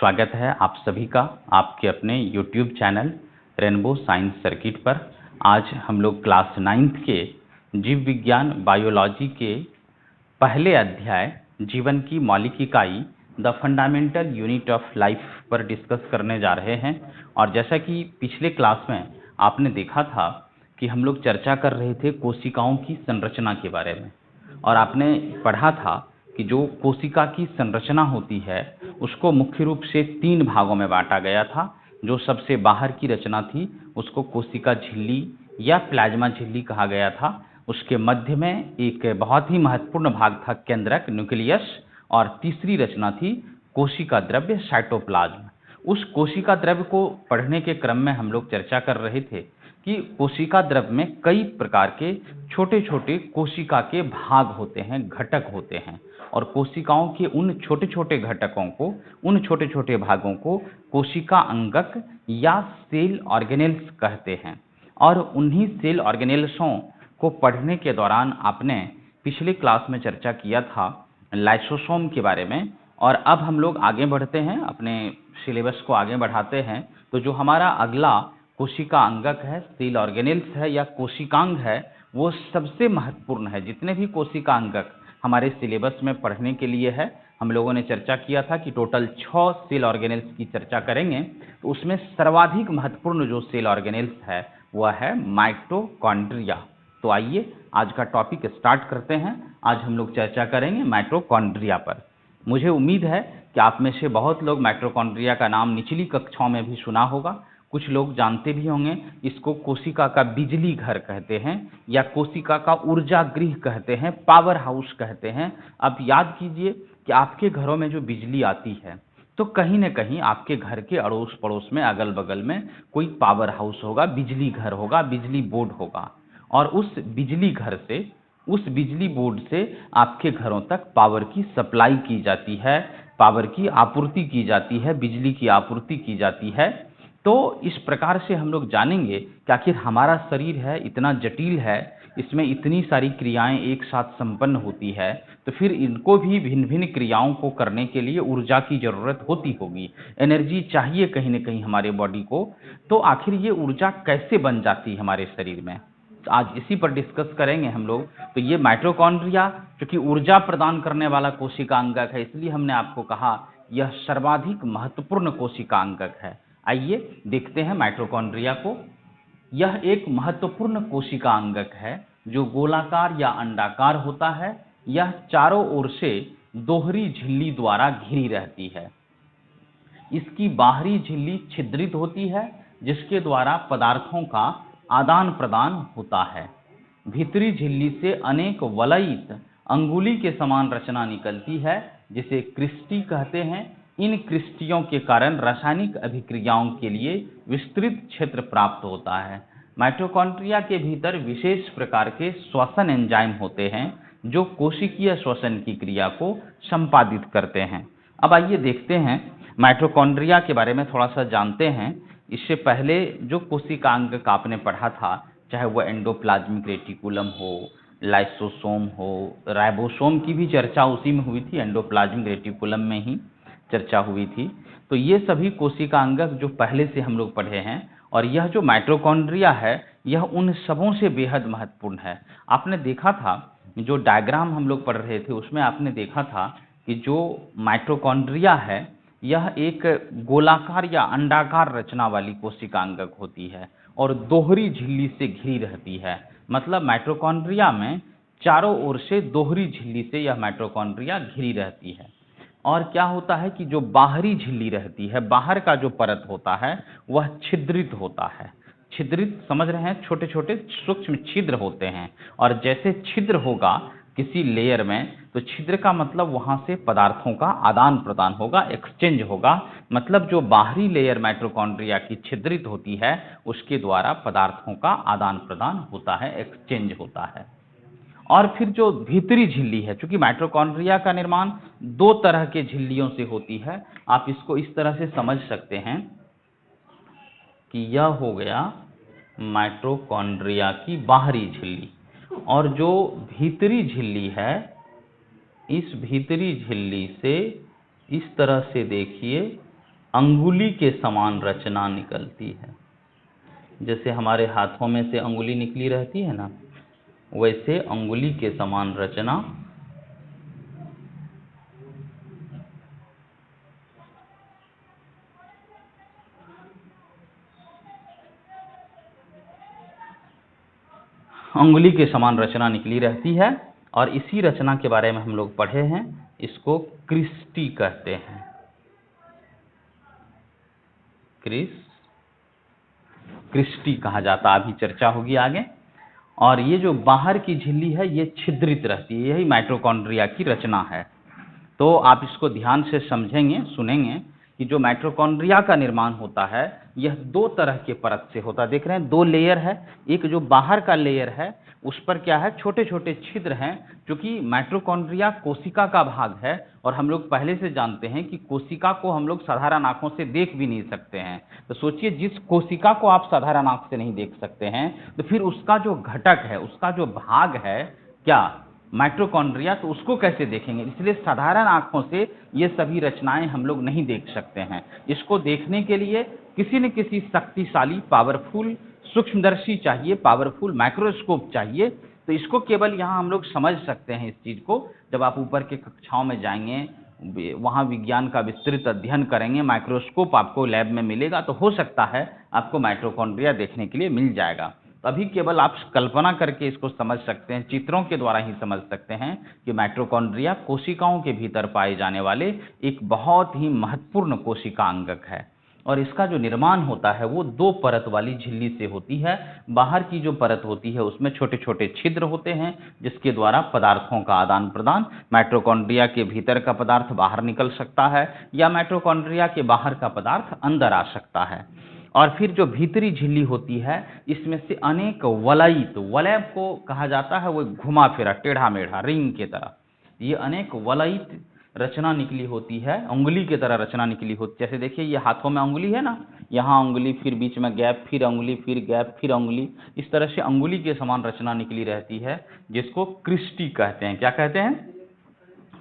स्वागत है आप सभी का आपके अपने YouTube channel rainbow science circuit पर। आज हम लोग क्लास 9th के जीव विज्ञान बायोलॉजी के पहले अध्याय जीवन की मौलिक इकाई the fundamental unit of life पर डिस्कस करने जा रहे हैं। और जैसा कि पिछले क्लास में आपने देखा था कि हम लोग चर्चा कर रहे थे कोशिकाओं की संरचना के बारे में, और आपने पढ़ा था कि जो कोशिका की संरचना होती है उसको मुख्य रूप से 3 भागों में बांटा गया था। जो सबसे बाहर की रचना थी उसको कोशिका झिल्ली या प्लाज्मा झिल्ली कहा गया था। उसके मध्य में एक बहुत ही महत्वपूर्ण भाग था केंद्रक न्यूक्लियस, और तीसरी रचना थी कोशिका द्रव्य साइटोप्लाज्म। उस कोशिका द्रव्य को पढ़ने के क्रम में हम लोग चर्चा कर रहे थे कि कोशिका द्रव्य में कई प्रकार के छोटे छोटे कोशिका के भाग होते हैं, घटक होते हैं, और कोशिकाओं के उन छोटे छोटे घटकों को, उन छोटे छोटे भागों को कोशिका अंगक या सेल ऑर्गेनेल्स कहते हैं। और उन्हीं सेल ऑर्गेनेल्सों को पढ़ने के दौरान आपने पिछले क्लास में चर्चा किया था लाइसोसोम के बारे में। और अब हम लोग आगे बढ़ते हैं, अपने सिलेबस को आगे बढ़ाते हैं। तो जो हमारा अगला कोशिका अंगक है, सेल ऑर्गेनेल्स है या कोशिकांग है, वो सबसे महत्वपूर्ण है। जितने भी कोशिका अंगक हमारे सिलेबस में पढ़ने के लिए है, हम लोगों ने चर्चा किया था कि टोटल 6 सेल ऑर्गेनेल्स की चर्चा करेंगे। तो उसमें सर्वाधिक महत्वपूर्ण जो सेल ऑर्गेनेल्स है वह है माइटोकॉन्ड्रिया। तो आइए आज का टॉपिक स्टार्ट करते हैं। आज हम लोग चर्चा करेंगे माइटोकॉन्ड्रिया पर। मुझे उम्मीद है कि आप में से बहुत लोग माइटोकॉन्ड्रिया का नाम निचली कक्षाओं में भी सुना होगा। कुछ लोग जानते भी होंगे। इसको कोशिका का बिजली घर कहते हैं या कोशिका का ऊर्जा गृह कहते हैं, पावर हाउस कहते हैं। अब याद कीजिए कि आपके घरों में जो बिजली आती है तो कहीं न कहीं आपके घर के अड़ोस पड़ोस में, अगल बगल में कोई पावर हाउस होगा, बिजली घर होगा, बिजली बोर्ड होगा। और उस बिजली घर से, उस बिजली बोर्ड से आपके घरों तक पावर की सप्लाई की जाती है, पावर की आपूर्ति की जाती है, बिजली की आपूर्ति की जाती है। तो इस प्रकार से हम लोग जानेंगे कि आखिर हमारा शरीर है इतना जटिल है, इसमें इतनी सारी क्रियाएं एक साथ संपन्न होती है, तो फिर इनको भी भिन्न भिन्न क्रियाओं को करने के लिए ऊर्जा की जरूरत होती होगी, एनर्जी चाहिए कहीं ना कहीं हमारे बॉडी को। तो आखिर ये ऊर्जा कैसे बन जाती है हमारे शरीर में, तो आज इसी पर डिस्कस करेंगे हम लोग। तो ये माइटोकॉन्ड्रिया क्योंकि ऊर्जा प्रदान करने वाला कोशिका अंगक है, इसलिए हमने आपको कहा यह सर्वाधिक महत्वपूर्ण कोशिका अंगक है। आइए देखते हैं माइटोकॉन्ड्रिया को। यह एक महत्वपूर्ण कोशिका अंगक है जो गोलाकार या अंडाकार होता है। यह चारों ओर से दोहरी झिल्ली द्वारा घिरी रहती है। इसकी बाहरी झिल्ली छिद्रित होती है जिसके द्वारा पदार्थों का आदान प्रदान होता है। भीतरी झिल्ली से अनेक वलयित अंगुली के समान रचना निकलती है जिसे क्रिस्टी कहते हैं। इन क्रिस्टियों के कारण रासायनिक अभिक्रियाओं के लिए विस्तृत क्षेत्र प्राप्त होता है। माइटोकॉन्ड्रिया के भीतर विशेष प्रकार के श्वसन एंजाइम होते हैं जो कोशिकीय श्वसन की क्रिया को संपादित करते हैं। अब आइए देखते हैं माइटोकॉन्ड्रिया के बारे में थोड़ा सा जानते हैं। इससे पहले जो कोशिका अंगक आपने पढ़ा था, चाहे वह एंडोप्लाज्मिक रेटिकुलम हो, लाइसोसोम हो, राइबोसोम की भी चर्चा उसी में हुई थी, एंडोप्लाज्मिक रेटिकुलम में ही चर्चा हुई थी। तो ये सभी कोशिका अंगक जो पहले से हम लोग पढ़े हैं, और यह जो माइटोकॉन्ड्रिया है यह उन सबों से बेहद महत्वपूर्ण है। आपने देखा था जो डायग्राम हम लोग पढ़ रहे थे उसमें आपने देखा था कि जो माइटोकॉन्ड्रिया है यह एक गोलाकार या अंडाकार रचना वाली कोशिका अंगक होती है और दोहरी झिल्ली से घिरी रहती है। मतलब माइटोकॉन्ड्रिया में चारों ओर से दोहरी झिल्ली से यह माइटोकॉन्ड्रिया घिरी रहती है। और क्या होता है कि जो बाहरी झिल्ली रहती है, बाहर का जो परत होता है वह छिद्रित होता है। छिद्रित समझ रहे हैं, छोटे छोटे सूक्ष्म छिद्र होते हैं। और जैसे छिद्र होगा किसी लेयर में, तो छिद्र का मतलब वहां से पदार्थों का आदान प्रदान होगा, एक्सचेंज होगा। मतलब जो बाहरी लेयर माइटोकॉन्ड्रिया की छिद्रित होती है उसके द्वारा पदार्थों का आदान प्रदान होता है, एक्सचेंज होता है। और फिर जो भीतरी झिल्ली है, चूंकि माइटोकॉन्ड्रिया का निर्माण 2 तरह के झिल्लियों से होती है। आप इसको इस तरह से समझ सकते हैं कि यह हो गया माइटोकॉन्ड्रिया की बाहरी झिल्ली, और जो भीतरी झिल्ली है, इस भीतरी झिल्ली से इस तरह से देखिए अंगुली के समान रचना निकलती है। जैसे हमारे हाथों में से अंगुली निकली रहती है ना, वैसे अंगुली के समान रचना अंगुली के समान रचना निकली रहती है। और इसी रचना के बारे में हम लोग पढ़े हैं, इसको क्रिस्टी कहते हैं। क्रिस्टी कहा जाता, अभी चर्चा होगी आगे। और ये जो बाहर की झिल्ली है ये छिद्रित रहती है, यही माइटोकॉन्ड्रिया की रचना है। तो आप इसको ध्यान से समझेंगे, सुनेंगे कि जो माइटोकॉन्ड्रिया का निर्माण होता है यह दो तरह के परत से होता है। देख रहे हैं दो लेयर है, एक जो बाहर का लेयर है उस पर क्या है, छोटे छोटे छिद्र हैं, क्योंकि माइटोकॉन्ड्रिया कोशिका का भाग है। और हम लोग पहले से जानते हैं कि कोशिका को हम लोग साधारण आंखों से देख भी नहीं सकते हैं। तो सोचिए, जिस कोशिका को आप साधारण आंख से नहीं देख सकते हैं, तो फिर उसका जो घटक है, उसका जो भाग है क्या, माइटोकॉन्ड्रिया, तो उसको कैसे देखेंगे। इसलिए साधारण आंखों से ये सभी रचनाएं हम लोग नहीं देख सकते हैं। इसको देखने के लिए किसी न किसी शक्तिशाली पावरफुल सूक्ष्मदर्शी चाहिए, पावरफुल माइक्रोस्कोप चाहिए। तो इसको केवल यहाँ हम लोग समझ सकते हैं इस चीज को जब आप ऊपर के कक्षाओं में जाएंगे, वहाँ विज्ञान का विस्तृत अध्ययन करेंगे, माइक्रोस्कोप आपको लैब में मिलेगा, तो हो सकता है आपको माइटोकॉन्ड्रिया देखने के लिए मिल जाएगा। तो अभी केवल आप कल्पना करके इसको समझ सकते हैं, चित्रों के द्वारा ही समझ सकते हैं कि माइटोकॉन्ड्रिया कोशिकाओं के भीतर पाए जाने वाले एक बहुत ही महत्वपूर्ण कोशिका अंगक है। और इसका जो निर्माण होता है वो दो परत वाली झिल्ली से होती है। बाहर की जो परत होती है उसमें छोटे छोटे छिद्र होते हैं, जिसके द्वारा पदार्थों का आदान प्रदान, माइटोकॉन्ड्रिया के भीतर का पदार्थ बाहर निकल सकता है या माइटोकॉन्ड्रिया के बाहर का पदार्थ अंदर आ सकता है। और फिर जो भीतरी झिल्ली होती है, इसमें से अनेक वलयित, वलय को कहा जाता है वो घुमा फिरा टेढ़ा मेढ़ा रिंग की तरह, ये अनेक वलयित रचना निकली होती है, उंगली की तरह रचना निकली होती है। जैसे देखिए ये हाथों में अंगुली है ना, यहाँ अंगुली, फिर बीच में गैप, फिर अंगुली, फिर गैप, फिर अंगुली, इस तरह से अंगुली के समान रचना निकली रहती है, जिसको क्रिस्टी कहते हैं। क्या कहते हैं,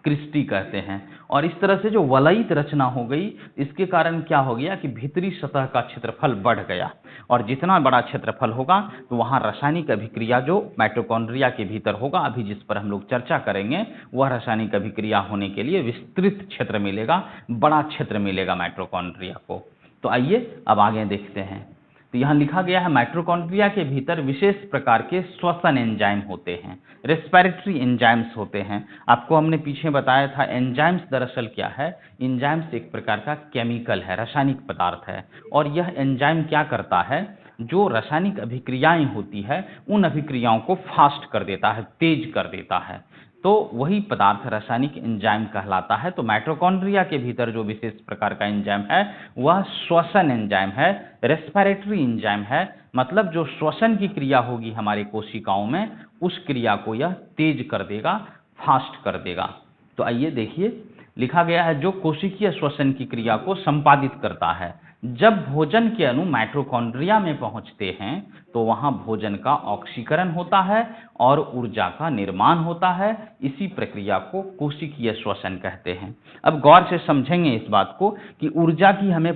क्रिस्टी कहते हैं। और इस तरह से जो वलयित रचना हो गई, इसके कारण क्या हो गया कि भीतरी सतह का क्षेत्रफल बढ़ गया। और जितना बड़ा क्षेत्रफल होगा तो वहां रासायनिक अभिक्रिया जो माइटोकॉन्ड्रिया के भीतर होगा, अभी जिस पर हम लोग चर्चा करेंगे, वह रासायनिक अभिक्रिया होने के लिए विस्तृत क्षेत्र मिलेगा, बड़ा क्षेत्र मिलेगा माइटोकॉन्ड्रिया को। तो आइए अब आगे देखते हैं। तो यहाँ लिखा गया है, माइटोकॉन्ड्रिया के भीतर विशेष प्रकार के श्वसन एंजाइम होते हैं, रेस्पिरेटरी एंजाइम्स होते हैं। आपको हमने पीछे बताया था, एंजाइम्स दरअसल क्या है, एंजाइम्स एक प्रकार का केमिकल है, रासायनिक पदार्थ है। और यह एंजाइम क्या करता है, जो रासायनिक अभिक्रियाएं होती है उन अभिक्रियाओं को फास्ट कर देता है, तेज कर देता है। तो वही पदार्थ रासायनिक एंजाइम कहलाता है। तो माइटोकॉन्ड्रिया के भीतर जो विशेष प्रकार का एंजाइम है वह श्वसन एंजाइम है, रेस्पिरेटरी एंजाइम है। मतलब जो श्वसन की क्रिया होगी हमारे कोशिकाओं में, उस क्रिया को यह तेज कर देगा, फास्ट कर देगा। तो आइए देखिए, लिखा गया है, जो कोशिकीय श्वसन की क्रिया को संपादित करता है। जब भोजन के अणु माइटोकॉन्ड्रिया में पहुंचते हैं तो वहां भोजन का ऑक्सीकरण होता है और ऊर्जा का निर्माण होता है। इसी प्रक्रिया को कोशिकीय श्वसन कहते हैं। अब गौर से समझेंगे इस बात को कि ऊर्जा की हमें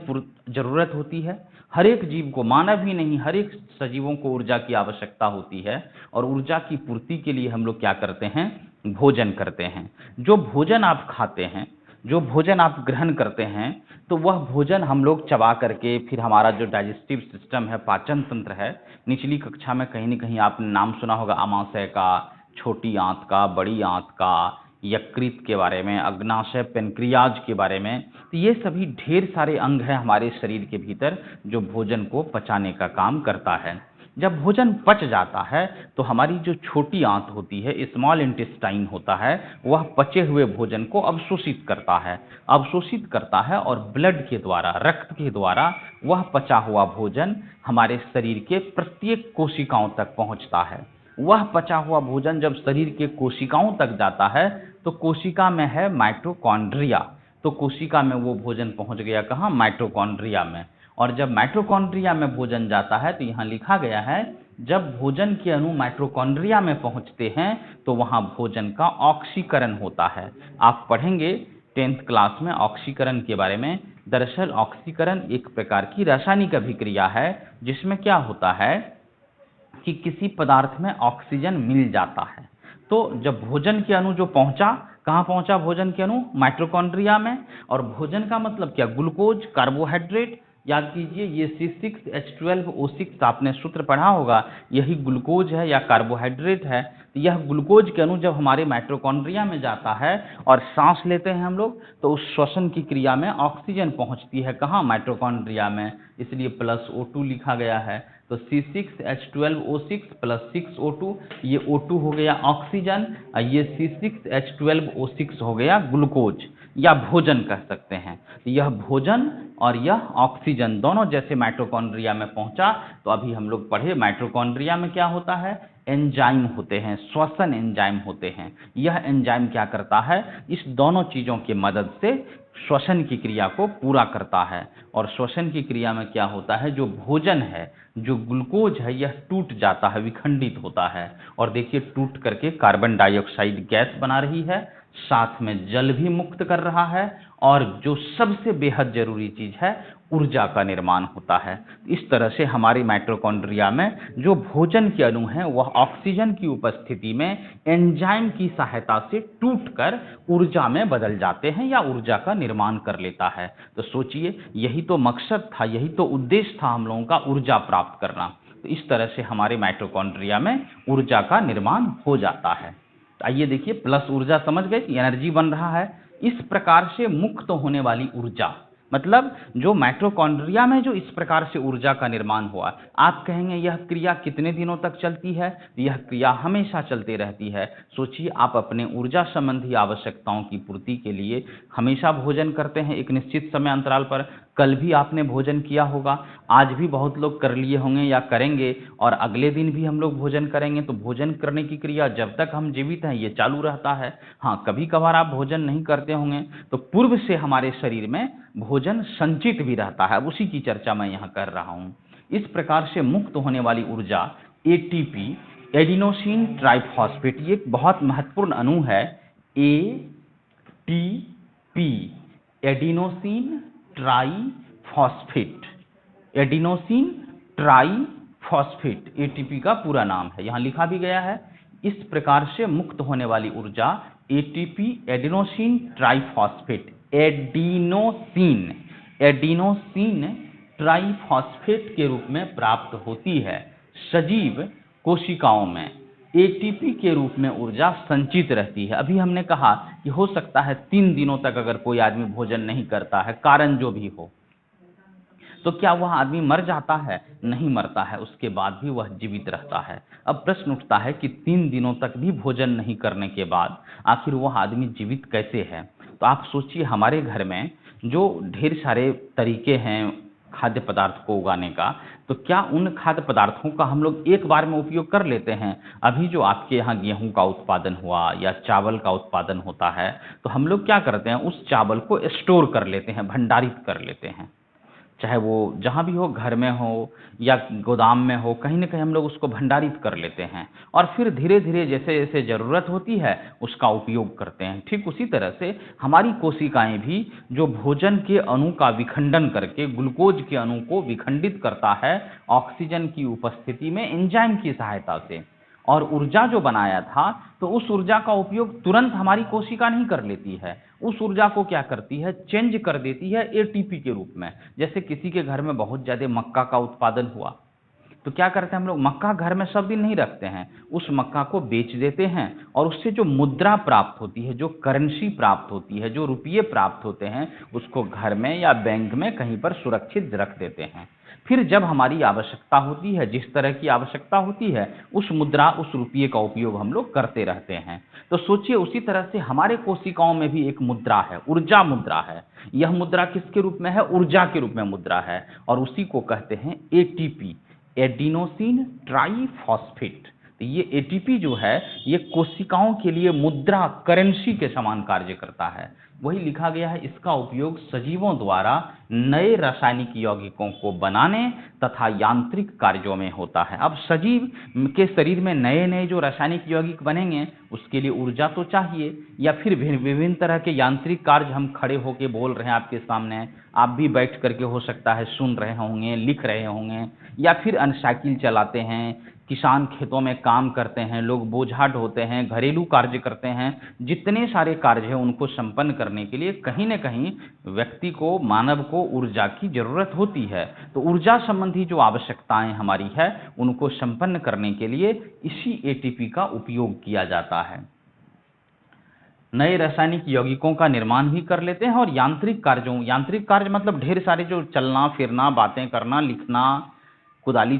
जरूरत होती है। हर एक जीव को, मानव ही नहीं, हर एक सजीवों को ऊर्जा की आवश्यकता होती है। और ऊर्जा की पूर्ति के लिए हम लोग क्या करते हैं, भोजन करते हैं। जो भोजन आप खाते हैं, जो भोजन आप ग्रहण करते हैं, तो वह भोजन हम लोग चबा करके, फिर हमारा जो डाइजेस्टिव सिस्टम है, पाचन तंत्र है, निचली कक्षा में कहीं न कहीं आपने नाम सुना होगा आमाशय का, छोटी आंत का, बड़ी आंत का, यकृत के बारे में, अग्नाशय, पेनक्रियाज के बारे में। तो ये सभी ढेर सारे अंग हैं हमारे शरीर के भीतर जो भोजन को पचाने का काम करता है। जब भोजन पच जाता है तो हमारी जो छोटी आंत होती है, स्मॉल इंटेस्टाइन होता है, वह पचे हुए भोजन को अवशोषित करता है, अवशोषित करता है और ब्लड के द्वारा, रक्त के द्वारा वह पचा हुआ भोजन हमारे शरीर के प्रत्येक कोशिकाओं तक पहुंचता है। वह पचा हुआ भोजन जब शरीर के कोशिकाओं तक जाता है तो कोशिका में है माइटोकॉन्ड्रिया, तो कोशिका में वो भोजन पहुंच गया कहाँ, माइटोकॉन्ड्रिया में। और जब माइटोकॉन्ड्रिया में भोजन जाता है तो यहाँ लिखा गया है, जब भोजन के अणु माइटोकॉन्ड्रिया में पहुंचते हैं तो वहां भोजन का ऑक्सीकरण होता है। आप पढ़ेंगे 10th क्लास में ऑक्सीकरण के बारे में। दरअसल ऑक्सीकरण एक प्रकार की रासायनिक अभिक्रिया है जिसमें क्या होता है कि किसी पदार्थ में ऑक्सीजन मिल जाता है। तो जब भोजन के अणु जो पहुंचा, कहाँ पहुंचा भोजन के अणु? माइटोकॉन्ड्रिया में। और भोजन का मतलब क्या? Glucose, carbohydrate. याद कीजिए ये C6H12O6 आपने सूत्र पढ़ा होगा, यही ग्लूकोज है या कार्बोहाइड्रेट है। तो यह ग्लूकोज के अणु जब हमारे माइटोकॉन्ड्रिया में जाता है और सांस लेते हैं हम लोग, तो उस श्वसन की क्रिया में ऑक्सीजन पहुंचती है कहाँ? माइटोकॉन्ड्रिया में, इसलिए +O2 लिखा गया है। तो C6H12O6 + 6O2, ये O2 हो गया ऑक्सीजन और ये C6H12O6 हो गया ग्लूकोज या भोजन कह सकते हैं। यह भोजन और यह ऑक्सीजन दोनों जैसे माइटोकॉन्ड्रिया में पहुंचा, तो अभी हम लोग पढ़े माइटोकॉन्ड्रिया में क्या होता है? एंजाइम होते हैं, श्वसन एंजाइम होते हैं। यह एंजाइम क्या करता है? इस दोनों चीजों की मदद से श्वसन की क्रिया को पूरा करता है। और श्वसन की क्रिया में क्या होता है? जो भोजन है, जो ग्लूकोज है, यह टूट जाता है, विखंडित होता है। और देखिए टूट करके कार्बन डाइऑक्साइड गैस बना रही है, साथ में जल भी मुक्त कर रहा है, और जो सबसे बेहद जरूरी चीज है, ऊर्जा का निर्माण होता है। इस तरह से हमारी माइटोकॉन्ड्रिया में जो भोजन के अणु हैं वह ऑक्सीजन की उपस्थिति में एंजाइम की सहायता से टूटकर ऊर्जा में बदल जाते हैं या ऊर्जा का निर्माण कर लेता है। तो सोचिए यही तो मकसद था, यही तो उद्देश्य था हम लोगों का, ऊर्जा प्राप्त करना। तो इस तरह से हमारे माइटोकॉन्ड्रिया में ऊर्जा का निर्माण हो जाता है। आइए देखिए, प्लस ऊर्जा समझ गए, एनर्जी बन रहा है। इस प्रकार से मुक्त होने वाली ऊर्जा, मतलब जो माइटोकॉन्ड्रिया में जो इस प्रकार से ऊर्जा का निर्माण हुआ, आप कहेंगे यह क्रिया कितने दिनों तक चलती है? यह क्रिया हमेशा चलती रहती है। सोचिए आप अपने ऊर्जा संबंधी आवश्यकताओं की पूर्ति के लिए हमेशा भोजन करते हैं एक निश्चित समय अंतराल पर। कल भी आपने भोजन किया होगा, आज भी बहुत लोग कर लिए होंगे या करेंगे, और अगले दिन भी हम लोग भोजन करेंगे। तो भोजन करने की क्रिया जब तक हम जीवित हैं ये चालू रहता है। हाँ, कभी कभार आप भोजन नहीं करते होंगे तो पूर्व से हमारे शरीर में भोजन संचित भी रहता है, उसी की चर्चा मैं यहाँ कर रहा हूँ। इस प्रकार से मुक्त होने वाली ऊर्जा ATP, एडिनोसिन ट्राइफॉस्फेट, ये एक बहुत महत्वपूर्ण अणु है। ATP, adenosine triphosphate, adenosine triphosphate ATP का पूरा नाम है, यहाँ लिखा भी गया है। इस प्रकार से मुक्त होने वाली ऊर्जा ATP, adenosine triphosphate, adenosine triphosphate के रूप में प्राप्त होती है। सजीव कोशिकाओं में ATP के रूप में ऊर्जा संचित रहती है। अभी हमने कहा कि हो सकता है 3 दिनों तक अगर कोई आदमी भोजन नहीं करता है, कारण जो भी हो, तो क्या वह आदमी मर जाता है? नहीं मरता है, उसके बाद भी वह जीवित रहता है। अब प्रश्न उठता है कि 3 दिनों तक भी भोजन नहीं करने के बाद आखिर वह आदमी जीवित कैसे है? तो आप सोचिए हमारे घर में जो ढेर सारे तरीके हैं खाद्य पदार्थ को उगाने का, तो क्या उन खाद्य पदार्थों का हम लोग एक बार में उपयोग कर लेते हैं? अभी जो आपके यहाँ गेहूं का उत्पादन हुआ या चावल का उत्पादन होता है, तो हम लोग क्या करते हैं, उस चावल को स्टोर कर लेते हैं, भंडारित कर लेते हैं। चाहे वो जहाँ भी हो, घर में हो या गोदाम में हो, कहीं ना कहीं हम लोग उसको भंडारित कर लेते हैं और फिर धीरे धीरे जैसे जैसे ज़रूरत होती है उसका उपयोग करते हैं। ठीक उसी तरह से हमारी कोशिकाएं भी जो भोजन के अणु का विखंडन करके ग्लूकोज के अणु को विखंडित करता है ऑक्सीजन की उपस्थिति में एंजाइम की सहायता से, और ऊर्जा जो बनाया था, तो उस ऊर्जा का उपयोग तुरंत हमारी कोशिका नहीं कर लेती है। उस ऊर्जा को क्या करती है, चेंज कर देती है ATP के रूप में। जैसे किसी के घर में बहुत ज़्यादा मक्का का उत्पादन हुआ, तो क्या करते हैं हम लोग, मक्का घर में सब दिन नहीं रखते हैं, उस मक्का को बेच देते हैं और उससे जो मुद्रा प्राप्त होती है, जो करेंसी प्राप्त होती है, जो रुपये प्राप्त होते हैं, उसको घर में या बैंक में कहीं पर सुरक्षित रख देते हैं। फिर जब हमारी आवश्यकता होती है, जिस तरह की आवश्यकता होती है, उस मुद्रा, उस रुपये का उपयोग हम लोग करते रहते हैं। तो सोचिए उसी तरह से हमारे कोशिकाओं में भी एक मुद्रा है, ऊर्जा मुद्रा है। यह मुद्रा किसके रूप में है, ऊर्जा के रूप में मुद्रा है, और उसी को कहते हैं ATP, एडिनोसिन ट्राइफॉस्फेट। तो ये ATP जो है ये कोशिकाओं के लिए मुद्रा, करेंसी के समान कार्य करता है। वही लिखा गया है, इसका उपयोग सजीवों द्वारा नए रासायनिक यौगिकों को बनाने तथा यांत्रिक कार्यों में होता है। अब सजीव के शरीर में नए नए जो रासायनिक यौगिक बनेंगे उसके लिए ऊर्जा तो चाहिए, या फिर विभिन्न तरह के यांत्रिक कार्य, हम खड़े होकर बोल रहे हैं आपके सामने, आप भी बैठ करके हो सकता है सुन रहे होंगे, लिख रहे होंगे, या फिर साइकिल चलाते हैं, किसान खेतों में काम करते हैं, लोग बोझा ढोते हैं, घरेलू कार्य करते हैं, जितने सारे कार्य हैं उनको संपन्न करने के लिए कहीं न कहीं व्यक्ति को, मानव को ऊर्जा की जरूरत होती है। तो ऊर्जा संबंधी जो आवश्यकताएं हमारी है उनको संपन्न करने के लिए इसी एटीपी का उपयोग किया जाता है। नए रासायनिक यौगिकों का निर्माण भी कर लेते हैं और यांत्रिक कार्य मतलब ढेर सारे जो चलना फिरना, बातें करना, लिखना, कुदाली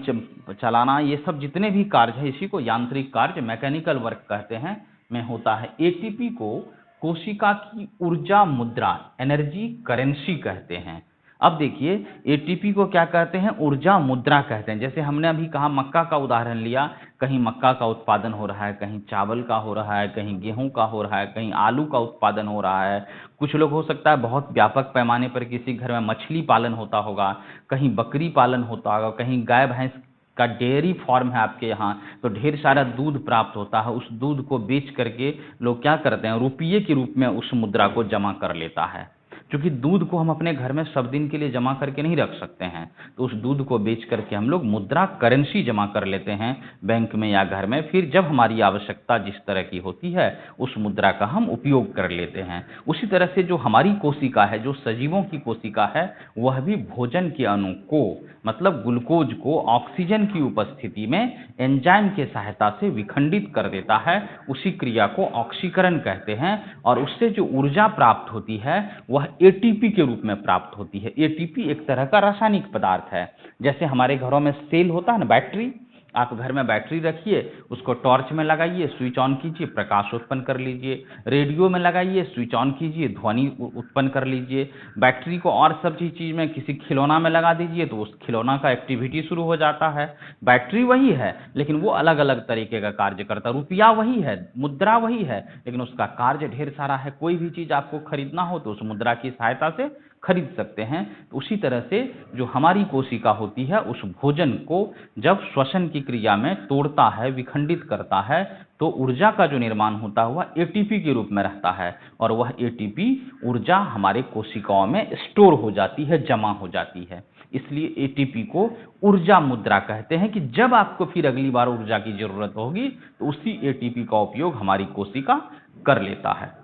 चलाना, ये सब जितने भी कार्य है इसी को यांत्रिक कार्य, मैकेनिकल वर्क कहते हैं, में होता है। एटीपी को कोशिका की ऊर्जा मुद्रा, एनर्जी करेंसी कहते हैं। अब देखिए एटीपी को क्या कहते हैं, ऊर्जा मुद्रा कहते हैं। जैसे हमने अभी कहा, मक्का का उदाहरण लिया, कहीं मक्का का उत्पादन हो रहा है, कहीं चावल का हो रहा है, कहीं गेहूं का हो रहा है, कहीं आलू का उत्पादन हो रहा है। कुछ लोग हो सकता है बहुत व्यापक पैमाने पर किसी घर में मछली पालन होता होगा, कहीं बकरी पालन होता होगा, कहीं गाय भैंस का डेयरी फार्म है आपके यहाँ, तो ढेर सारा दूध प्राप्त होता है। उस दूध को बेच करके लोग क्या करते हैं, रुपये के रूप में उस मुद्रा को जमा कर लेता है। क्योंकि दूध को हम अपने घर में सब दिन के लिए जमा करके नहीं रख सकते हैं, तो उस दूध को बेच करके हम लोग मुद्रा करेंसी जमा कर लेते हैं बैंक में या घर में। फिर जब हमारी आवश्यकता जिस तरह की होती है उस मुद्रा का हम उपयोग कर लेते हैं। उसी तरह से जो हमारी कोशिका है, जो सजीवों की कोशिका है, वह भी भोजन के अणु को, मतलब ग्लूकोज को, ऑक्सीजन की उपस्थिति में एंजाइम के सहायता से विखंडित कर देता है। उसी क्रिया को ऑक्सीकरण कहते हैं, और उससे जो ऊर्जा प्राप्त होती है वह एटीपी के रूप में प्राप्त होती है। एटीपी एक तरह का रासायनिक पदार्थ है। जैसे हमारे घरों में सेल होता है ना, बैटरी, आप घर में बैटरी रखिए, उसको टॉर्च में लगाइए, स्विच ऑन कीजिए, प्रकाश उत्पन्न कर लीजिए। रेडियो में लगाइए, स्विच ऑन कीजिए, ध्वनि उत्पन्न कर लीजिए। बैटरी को और सब चीज में, किसी खिलौना में लगा दीजिए तो उस खिलौना का एक्टिविटी शुरू हो जाता है। बैटरी वही है लेकिन वो अलग अलग तरीके का कार्य करता है। रुपया वही है, मुद्रा वही है, लेकिन उसका कार्य ढेर सारा है। कोई भी चीज आपको खरीदना हो तो उस मुद्रा की सहायता से खरीद सकते हैं। तो उसी तरह से जो हमारी कोशिका होती है उस भोजन को जब श्वसन की क्रिया में तोड़ता है, विखंडित करता है, तो ऊर्जा का जो निर्माण होता है वह एटीपी के रूप में रहता है, और वह एटीपी ऊर्जा हमारे कोशिकाओं में स्टोर हो जाती है, जमा हो जाती है। इसलिए एटीपी को ऊर्जा मुद्रा कहते हैं कि जब आपको फिर अगली बार ऊर्जा की जरूरत होगी तो उसी एटीपी का उपयोग हमारी कोशिका कर लेता है।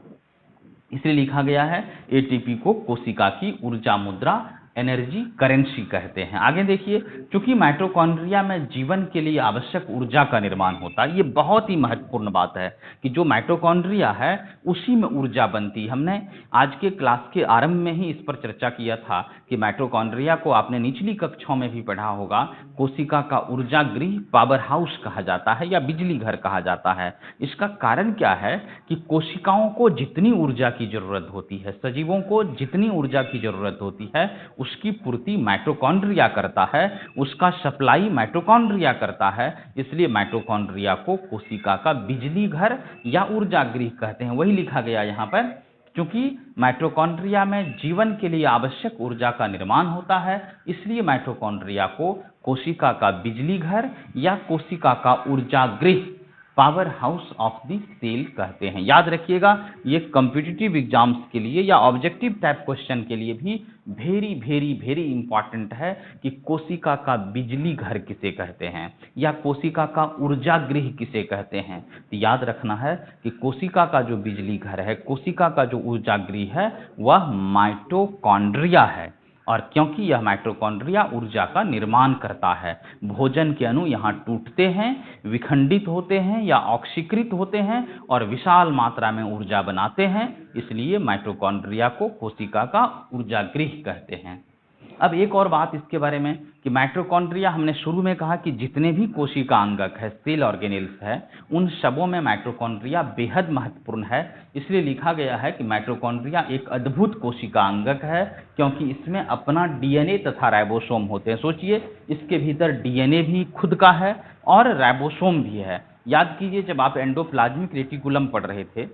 इसलिए लिखा गया है एटीपी को कोशिका की ऊर्जा मुद्रा, एनर्जी करेंसी कहते हैं। आगे देखिए, चूंकि माइटोकॉन्ड्रिया में जीवन के लिए आवश्यक ऊर्जा का निर्माण होता है, ये बहुत ही महत्वपूर्ण बात है कि जो माइटोकॉन्ड्रिया है उसी में ऊर्जा बनती है। हमने आज के क्लास के आरंभ में ही इस पर चर्चा किया था कि माइटोकॉन्ड्रिया को आपने निचली कक्षाओं में भी पढ़ा होगा, कोशिका का ऊर्जा गृह, पावर हाउस कहा जाता है या बिजली घर कहा जाता है। इसका कारण क्या है कि कोशिकाओं को जितनी ऊर्जा की जरूरत होती है, सजीवों को जितनी ऊर्जा की जरूरत होती है, उसकी पूर्ति माइटोकॉन्ड्रिया करता है, उसका सप्लाई माइटोकॉन्ड्रिया करता है। इसलिए माइटोकॉन्ड्रिया को कोशिका का बिजली घर या ऊर्जा गृह कहते हैं। वही लिखा गया यहाँ पर, क्योंकि माइटोकॉन्ड्रिया में जीवन के लिए आवश्यक ऊर्जा का निर्माण होता है, इसलिए माइटोकॉन्ड्रिया को कोशिका का बिजली घर या कोशिका का ऊर्जा गृह, power house of the cell कहते हैं। याद रखिएगा, ये कॉम्पिटिटिव एग्जाम्स के लिए या ऑब्जेक्टिव टाइप क्वेश्चन के लिए भी वेरी वेरी वेरी इंपॉर्टेंट है कि कोशिका का बिजली घर किसे कहते हैं या कोशिका का ऊर्जा गृह किसे कहते हैं। तो याद रखना है कि कोशिका का जो बिजली घर है, कोशिका का जो ऊर्जा गृह है, वह माइटोकॉन्ड्रिया है। और क्योंकि यह माइटोकॉन्ड्रिया ऊर्जा का निर्माण करता है, भोजन के अणु यहाँ टूटते हैं, विखंडित होते हैं या ऑक्सीकृत होते हैं और विशाल मात्रा में ऊर्जा बनाते हैं, इसलिए माइटोकॉन्ड्रिया को कोशिका का ऊर्जा गृह कहते हैं। अब एक और बात इसके बारे में कि माइटोकॉन्ड्रिया, हमने शुरू में कहा कि जितने भी कोशिका अंगक है, सेल ऑर्गेनेल्स है, उन सबों में माइटोकॉन्ड्रिया बेहद महत्वपूर्ण है। इसलिए लिखा गया है कि माइटोकॉन्ड्रिया एक अद्भुत कोशिका अंगक है, क्योंकि इसमें अपना डीएनए तथा राइबोसोम होते हैं। सोचिए, इसके भीतर डीएनए भी खुद का है और राइबोसोम भी है। याद कीजिए, जब आप एंडोप्लाज्मिक रेटिकुलम पढ़ रहे थे,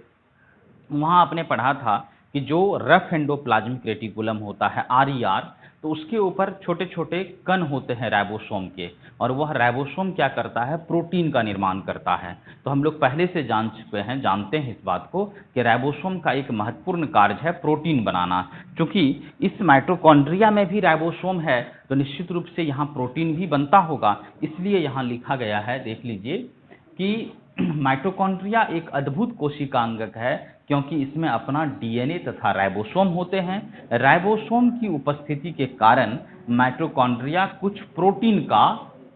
वहाँ आपने पढ़ा था कि जो रफ एंडोप्लाज्मिक रेटिकुलम होता है RER, तो उसके ऊपर छोटे छोटे कण होते हैं राइबोसोम के, और वह राइबोसोम क्या करता है, प्रोटीन का निर्माण करता है। तो हम लोग पहले से जान चुके हैं, जानते हैं इस बात को कि राइबोसोम का एक महत्वपूर्ण कार्य है प्रोटीन बनाना। क्योंकि इस माइटोकॉन्ड्रिया में भी राइबोसोम है, तो निश्चित रूप से यहाँ प्रोटीन भी बनता होगा। इसलिए यहाँ लिखा गया है, देख लीजिए कि माइटोकॉन्ड्रिया एक अद्भुत कोशिकांगक है, क्योंकि इसमें अपना डीएनए तथा राइबोसोम होते हैं। राइबोसोम की उपस्थिति के कारण माइटोकॉन्ड्रिया कुछ प्रोटीन का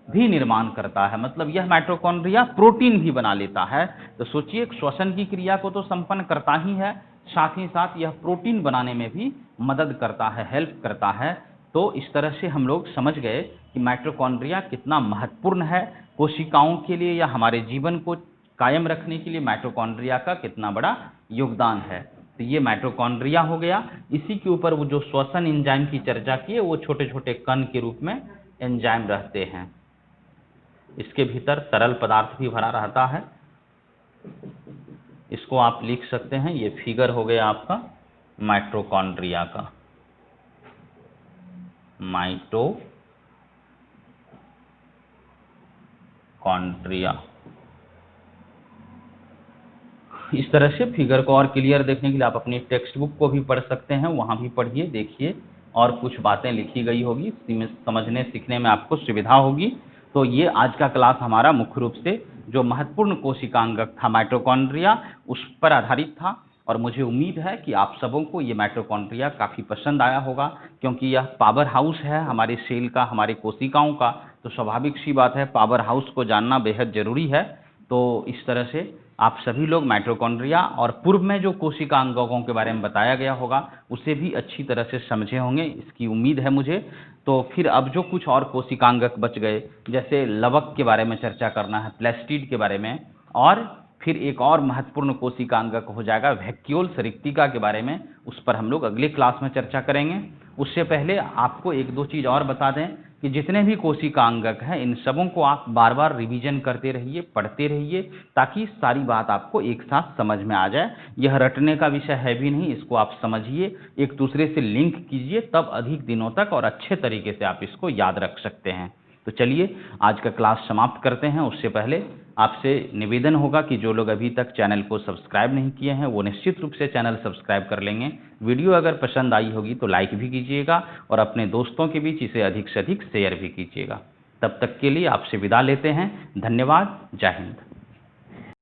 भी निर्माण करता है, मतलब यह माइटोकॉन्ड्रिया प्रोटीन भी बना लेता है। तो सोचिए, श्वसन की क्रिया को तो संपन्न करता ही है, साथ ही साथ यह प्रोटीन बनाने में भी मदद करता है, हेल्प करता है। तो इस तरह से हम लोग समझ गए कि माइटोकॉन्ड्रिया कितना महत्वपूर्ण है कोशिकाओं के लिए, या हमारे जीवन को कायम रखने के लिए माइटोकॉन्ड्रिया का कितना बड़ा योगदान है। तो ये माइटोकॉन्ड्रिया हो गया। इसी के ऊपर वो जो श्वसन एंजाइम की चर्चा की है, वो छोटे छोटे कण के रूप में एंजाइम रहते हैं। इसके भीतर तरल पदार्थ भी भरा रहता है। इसको आप लिख सकते हैं, ये फिगर हो गया आपका माइटोकॉन्ड्रिया का। माइटोकॉन्ड्रिया, इस तरह से फिगर को और क्लियर देखने के लिए आप अपनी टेक्स्ट बुक को भी पढ़ सकते हैं, वहाँ भी पढ़िए, देखिए, और कुछ बातें लिखी गई होगी, समझने सीखने में आपको सुविधा होगी। तो ये आज का क्लास हमारा मुख्य रूप से जो महत्वपूर्ण कोशिकांगक था माइटोकॉन्ड्रिया, उस पर आधारित था। और मुझे उम्मीद है कि आप सबों को ये माइटोकॉन्ड्रिया काफ़ी पसंद आया होगा, क्योंकि यह पावर हाउस है हमारे सेल का, हमारे कोशिकाओं का। तो स्वाभाविक सी बात है, पावर हाउस को जानना बेहद जरूरी है। तो इस तरह से आप सभी लोग माइटोकॉन्ड्रिया और पूर्व में जो कोशिकांगकों के बारे में बताया गया होगा उसे भी अच्छी तरह से समझे होंगे, इसकी उम्मीद है मुझे। तो फिर अब जो कुछ और कोशिकांगक बच गए, जैसे लवक के बारे में चर्चा करना है, प्लेस्टिड के बारे में, और फिर एक और महत्वपूर्ण कोशिकांगक हो जाएगा वैक्यूल्स रिक्टिका के बारे में, उस पर हम लोग अगले क्लास में चर्चा करेंगे। उससे पहले आपको एक दो चीज़ और बता दें कि जितने भी कोशिकांगक हैं, इन सबों को आप बार बार रिवीजन करते रहिए, पढ़ते रहिए, ताकि सारी बात आपको एक साथ समझ में आ जाए। यह रटने का विषय है भी नहीं, इसको आप समझिए, एक दूसरे से लिंक कीजिए, तब अधिक दिनों तक और अच्छे तरीके से आप इसको याद रख सकते हैं। तो चलिए आज का क्लास समाप्त करते हैं। उससे पहले आपसे निवेदन होगा कि जो लोग अभी तक चैनल को सब्सक्राइब नहीं किए हैं, वो निश्चित रूप से चैनल सब्सक्राइब कर लेंगे। वीडियो अगर पसंद आई होगी तो लाइक भी कीजिएगा, और अपने दोस्तों के बीच इसे अधिक से अधिक शेयर भी कीजिएगा। तब तक के लिए आपसे विदा लेते हैं। धन्यवाद। जय हिंद।